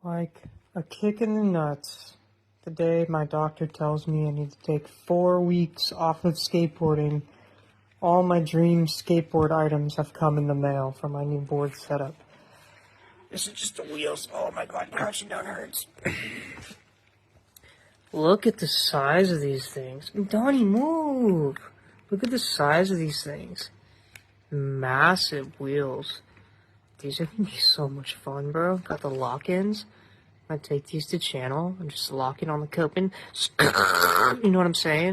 Like a kick in the nuts the day my doctor tells me I need to take 4 weeks off of skateboarding. All my dream skateboard items have come in the mail for my new board setup. This is just the wheels. Oh my god, crouching down hurts. Look at the size of these things. Donnie, move! Look at the size of these things. Massive wheels. These are gonna be so much fun, bro. Got the lock-ins. I take these to channel and just lock it on the coping. You know what I'm saying?